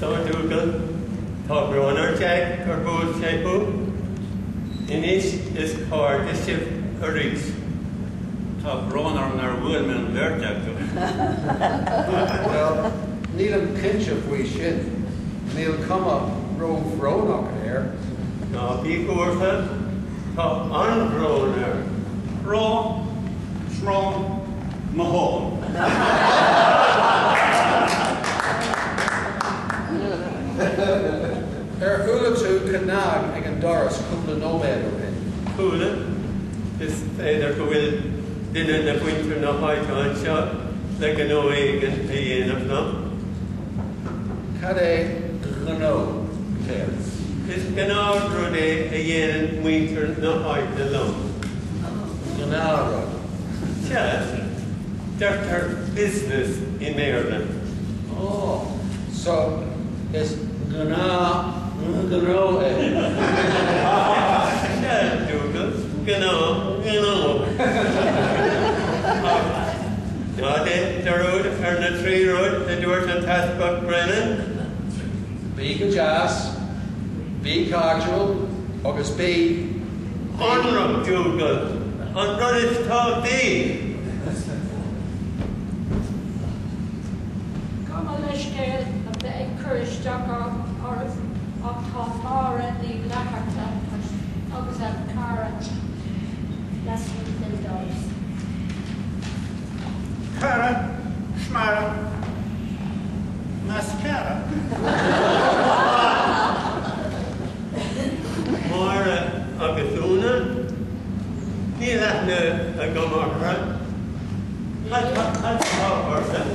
So Dougal, tá Broner Jack or Bull Shapu. Inish is called the ship a reach. Tá Broner and our woolman there, Jack. Well, Neil pinch of we shit. Neil come up, rove Roanoke there. No, be gorta, tá unbroner. Raw, strong, mahon. Hula to Canag and Doris Kula Nomad in. Hula is either Cuid dinner in the winter no high time shot, like an oig and pay of no. Cade Gano Tair. It's Ganard Rode a yen and winter no high alone. Ganara. Yeah, that's her business in Maryland. Oh, so it's Gano. Yeah, Dougal, Gano. No, the road, or the tree road, the doors and Tasbuck Brennan. Be Jas, be Cardinal, August be. Unrum, Dougal. Unrun is tall thee. Come on, let's get a bit encouraged, Doctor, or of tAthair and the Lackerta, August at Cara. That's what the dogs. Cara, schmara, mascara. Mara Agatuna. Neil had a gomorra. Let's talk about it.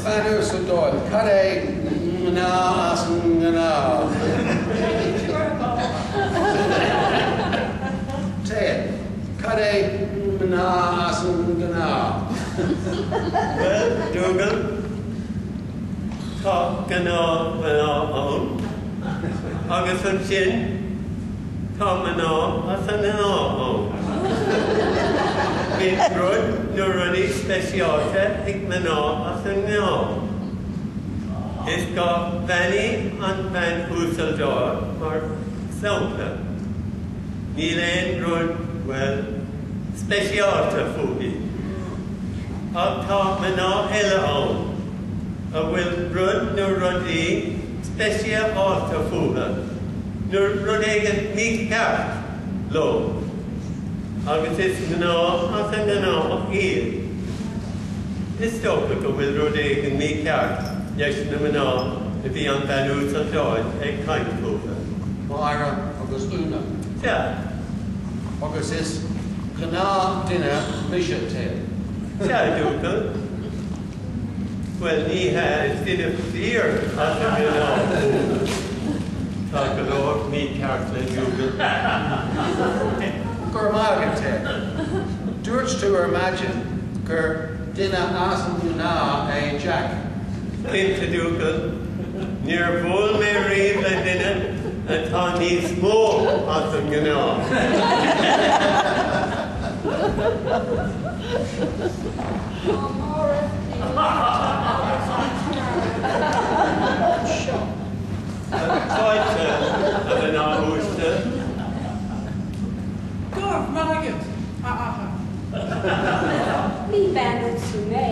Fanu Sudor, Cade Gana. Ted, Cade Gana. Well, Dougal, talk Gana on. August and Chin, Tom and all, as an on. Big road, no running specialty, Hickmano, as an all. It's got Vanny and Van Husseldor, or Selta. Neelan Road, well, specialty foodie. Up top, Mano, Hella on. A will run, no running. Special alta fuga. Nur rodegen meat cat. Lo. Agus is gno, as an gno here. This topic will rodegen meat cat. Yes, no mano, if he on that oots of joy, a kind fuga. Myra, August Una. Yeah. August is Cana Dinner Mission Tail. Yeah, Dougal. Well, he had instead of fear, as a gno. Talk a lot, meat cat, and Dougal. Gormagan Tail. Durch to imagine, Gur Dinner Asen Una a Jack. Into Dougal, near Bull Mary and dinner, and Tony Small, as a gno. Dorf, Mulligan. Me banded to me.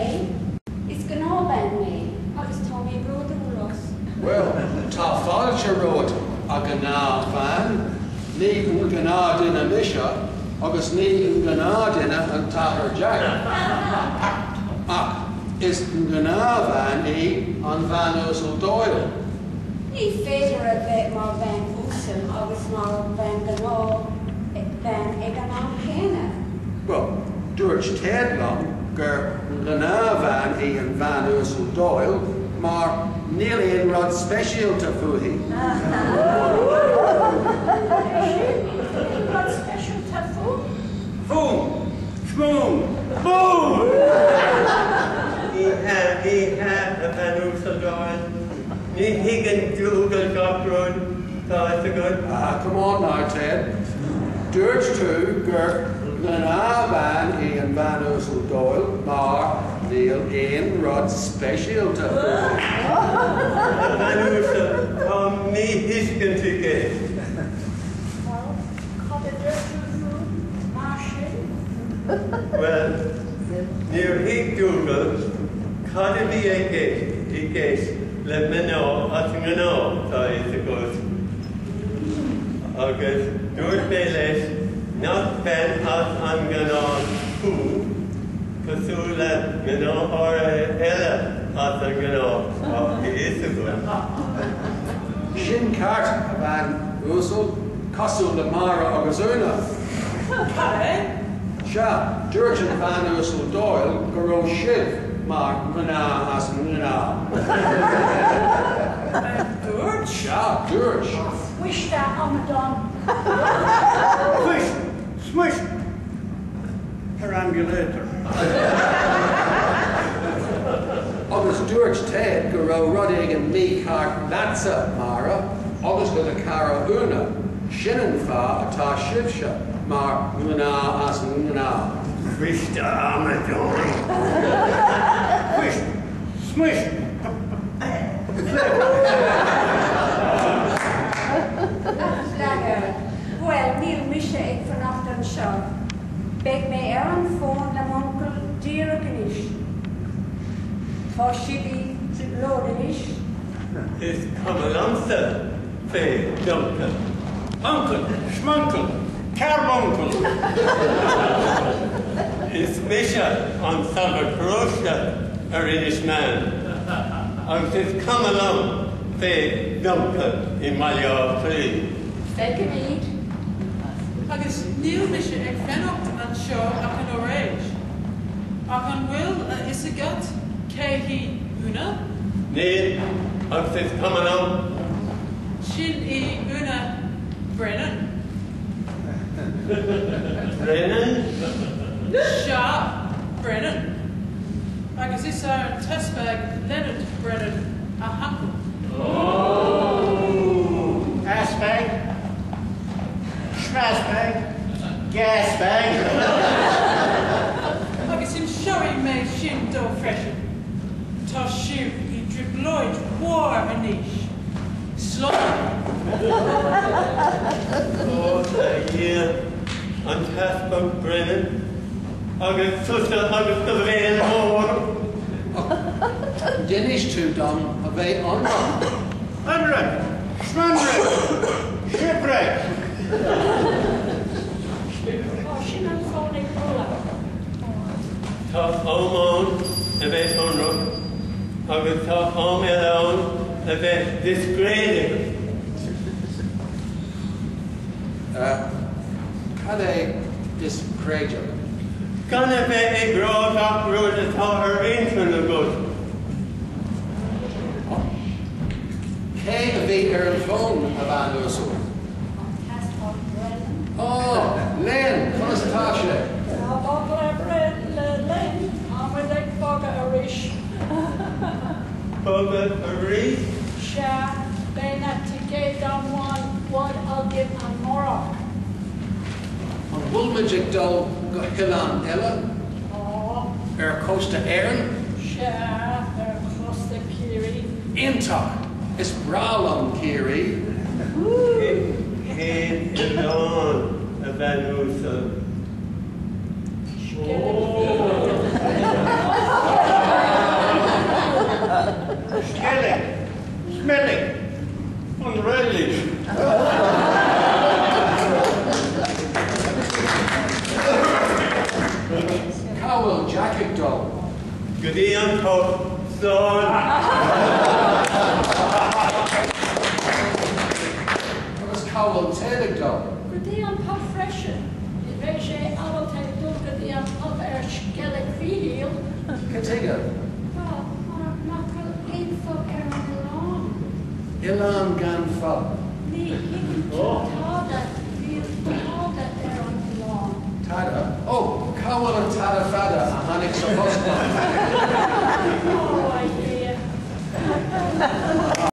It's gonna band me. I was Tommy Broderos. Well, tAthair Road, a Gana van, Negan Gana Dinner Misha, August Negan Gana Dinner and tAthair Jack. Is Gana van E on Van Doyle. Ni feder a bit more van Hoosum, August more van Gano, van Eganon Kena. Well, Durch Ted Long, Gur Gana van E and Van Doyle, mar nearly in Rod special to Fuhi. What special tafu? Boom, schmoom, boom. He had a Van Drawing. He can Dougal Dock Road, that's a good. Come on now, Ted. Durch to Gur Gana van Ian Van Ursel Doyle, Mar, Neil Ian Rod Special to Van Ursel, come me hisken to get. Well, cut it there to Well, near he Google, cut it be a gate, let me know, I think I know, so it's goes. August, do it Baelish, not Ben as an gana who, Pasula, gana or Ella as an gana, he is a good. Shin Cart Van Ursel, Cossul Lamara Augustuna. Sha, Durchan Van Ursel Doyle, Garo Shiv, Mar, Gana as Gana. Durch? Sha, Durch. Wish that Amadon. Swish, swish. Perambulator. August Durch Ted, Garo Roddig and me Cart Latza, Mara, August Gana Cara Una, Shinnan Fa, Ata Shivsha, Mar, Gana as Gana. Mr. Amadon. Swish, swish. Well, Neil Misha ik vannacht aan show. Beg me Aaron phone de onkel Diergenish. For she be loadenish. Is come along, sir. Say, Duncan. Uncle, schmunkel, carbuncle. Is Misha on Sabbath Croatia, a Irish man. And says, come along, say, Duncan, in my yard, please. Take a eat. Agus níl me sé ag fenocht an seo ach an óréis. Ach an bhfuil is a gut cé hí una? Neil, and says, come along. Sin I una Brennan. Brennan? Sha Brennan. Agus is ar testbag Leonard Brennan a hackle. Ass bag. Trash bag. Gas bag. Agus in seoí méid sin dó freisin. Tá siú I dribloid war a níis. Slán. Oh, the year. And Tasman Brennan. August Sussa, August the Veil Moore. Dennis to Dom, a bay on Dom. Unwreck. Schmunwreck. Shipwreck. Oh, she not phoning Paula. Tá Omon, a bit on road. August tá Om alone, a bit disgrading. Had a discretion. Gonna be a broad up road that how arrangement of good. Kay a big earl phone about us. Tasman Brennan. Oh, Len, first Tasha. Bogla Brennan. I'm with a bogga Irish. Bubba a reef. Sha, they not to get down one I'll give a Morrock. On Woolmagic Doll, got Hillan Ella, Oh, Costa Aaron, Sha, they're close to Kiri. Intok, it's Bralon Kiri, Kane alone, a Van Moosa. Skellig. Smellig. Unreadly. Cowell Jacket Doll, Good evening, son. Cowell Taylor Doll, Good day on pub freshen. It may say I'll take good day on pub air skellig feel. Katiga, Well, I'm not going to eat for Aaron alone. Ilan Ganfal, Tada, Tada there on the lawn. Tada, oh, Cowell and Tada Fada, a Hanik Sabosma. Oh, I hear.